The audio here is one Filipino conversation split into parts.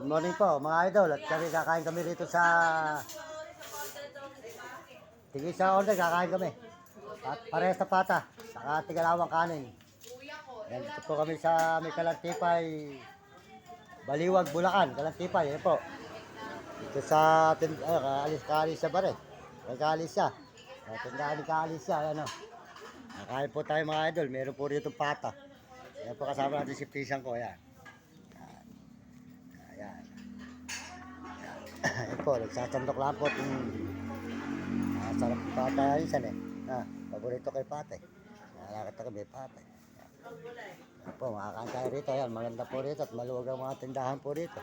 morning po mga idol at kami kakain kami rito sa Tigisa order, kakain kami at parehas na pata saka tigalawang kanin. Yan, dito po kami sa may Kalantipay, Baliwag, Bulacan. Kalantipay, yan po dito sa kaalis siya ba rin, kaalis siya tindahan ni kaalis siya. Ayan o, kakain po tayo mga idol, meron po rito pata. Yan po, kasama natin si Pisang ko. Ayan. Ayan. Ayan po, nagsasandok lang po itong sarap ng pata minsan eh. Paborito kay pata eh. Nalakit ako may pata eh. Ayan po, makakain tayo rito. Ayan, maganda po rito at maluwag ang mga tindahan po rito.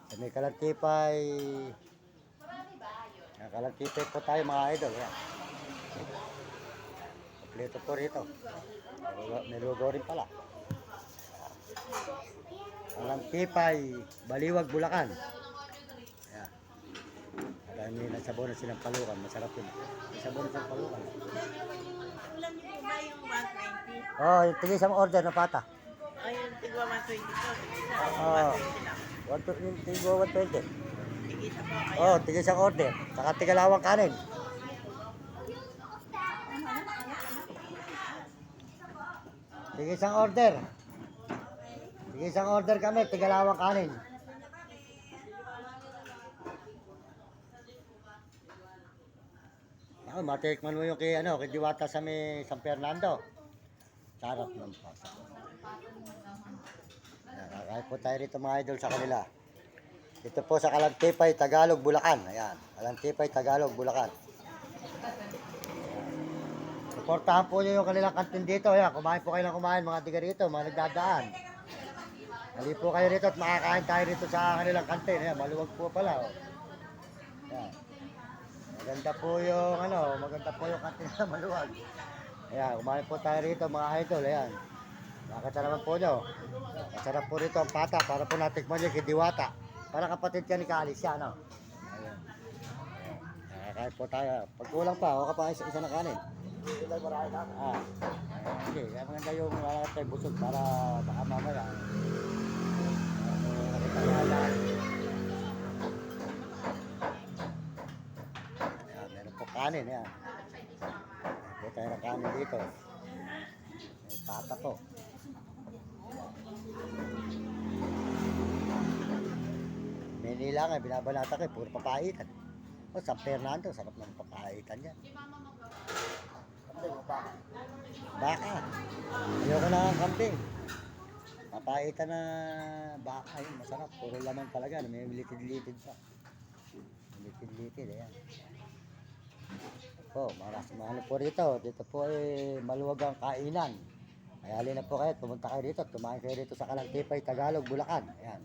Sa may Kalantipay. Kalantipay po tayo mga idol. Ayan. Kompleto po rito. May logo rin pala. Kalantipay, Baliwag, Bulacan. Ayan. Marami na sabonan silang palukan. Masarap yun. May sabonan silang palukan. Ulam niyo po ba yung 120? Oh, yung tigil isang order na pata. Ay, yung tigwa 120 po. Oo. 120 lang. Tigil 120. Tigita po kayo. Oh, tigil isang order. Saka tigalawang kanin. Tigil isang order. Tigil isang order kami, tigalawang kanin. Matikman mo yung kay Diwata sa may San Fernando. Sarap ng pata. Kakain po tayo rito mga idol sa kanila. Dito po sa Kalantipay, Tagalog, Bulacan. Ayan, Kalantipay, Tagalog, Bulacan. Suportahan po nyo yung kanilang kantin dito. Ayan, kumain po kayo ng kumain mga tiga rito, mga nagdadaan. Hali po kayo rito at makakain tayo rito sa kanilang kantin. Ayan, maluwag po pala. Oh. Ayan. Maganda po yung maganda po yung kantin na maluwag. Ayan, kumain po tayo rito mga idol. Ayan. Nakakita naman po nyo. Masarap po rito ang pata para po natikman nyo kay Diwata. Para kapatid ka ni Kaalis siya, no? Ayan. Nakakain po tayo. Pag kulang pa, ako ka pa isa na kanin. Okay, kaya maganda yung tayo busog para baka mamaya. Ayan, meron po kanin. Ayan. Meron po tayo ng kanin dito. May pata po. Manila nga, binabalata ko, puro papaitan. O, San Fernando, sarap ng papaitan yan. Baka. Ayoko na ang kambing. Papaitan na baka, yun, masarap. Puro laman talaga, may litid-litid pa. Litid-litid, ayan. Po, mahalo po rito. Dito po maluwag ang kainan. Kaya halina na po kayo, pumunta kayo dito, tumahin kayo dito sa Kalantipay, Tagalog, Bulacan. Ayan.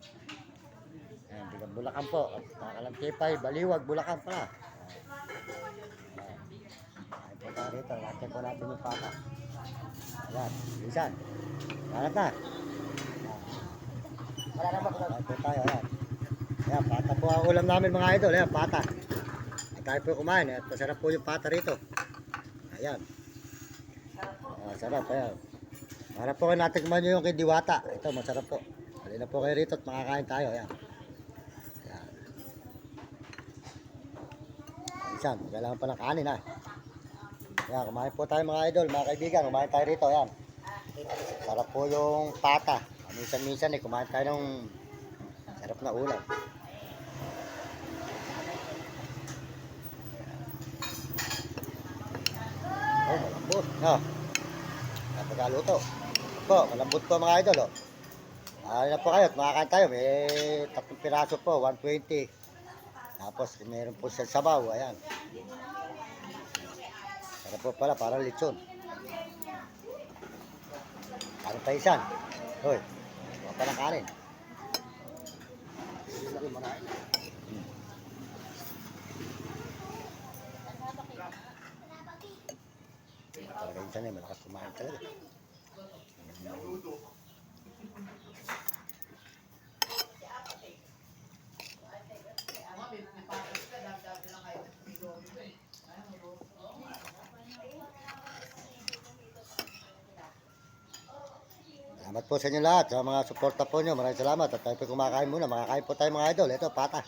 Ayan, tigang Bulacan po. At Kalantipay, Baliwag, Bulacan pala. Ayan. Ayan po tayo rito, natin po natin yung pata. Ayan, bilisan. Kalat na. Ayan po tayo, ayan. Ayan, pata po ang ulam namin mga idol. Ayan, pata. At tayo po kumain. At masarap po yung pata rito. Ayan. Sarap, ayan. Para po kayo natikman nyo yung kay Diwata. Ito, masarap po. Halina po kayo rito at makakain tayo. Ayan. Ayan. Isan, kailangan pa ng kanin ha. Ayan, kumain po tayo mga idol, mga kaibigan. Kumain tayo rito, ayan. Sarap po yung pata. Minsan-minsan kumain tayo ng sarap na ulam. Oh, malambot. Napagaluto. Po, malambot po mga idol. Na po kayo at makakain tayo. May 3 piraso po, 120. Tapos mayroon po sa sabaw. Ayan. Sarap po pala, parang lechon. Kanin pa isan. Hoy, huwag pa ng kanin. Talaga isan malakas kumain talaga. Salamat po sa inyo lahat, sa mga suporta po nyo. Maraming salamat. At tayo po kumakain muna. Makakain po tayo mga idol. Ito, pata.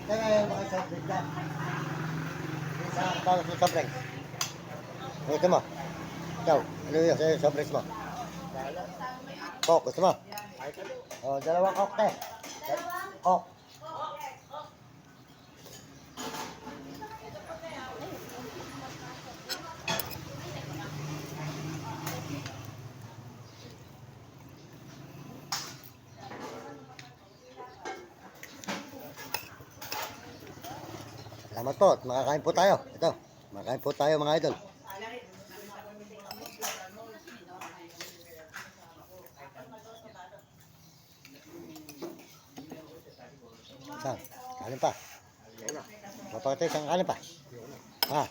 Kaya yung mga soft drink dyan. Isang tawag sa soft drink. Ito mo. Ikaw, ano yun sa'yo soft drinks mo? Coke, gusto mo? O, dalawang coke te. Coke. Salamat po at makakain po tayo. Ito, makakain po tayo mga idol. Saan? Kanin pa. Mapakatay isang kanin pa. Ha?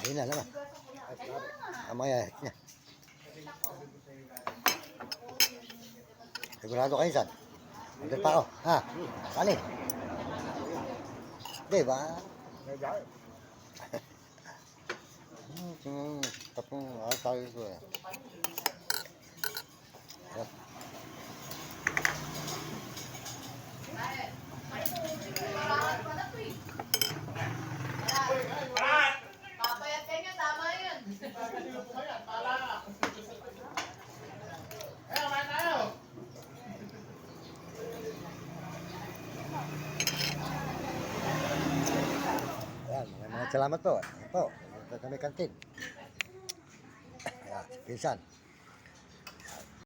Ayun na naman. Amaya. Sigurado kayo saan? Andun pa ako. Ha? Kanin. Di ba? Tapos tayo ko eh. Papayat ka niya, tama yun. Ayan, mga salamat po. Ayan po, ito kami kantin. Ayan, pinsan.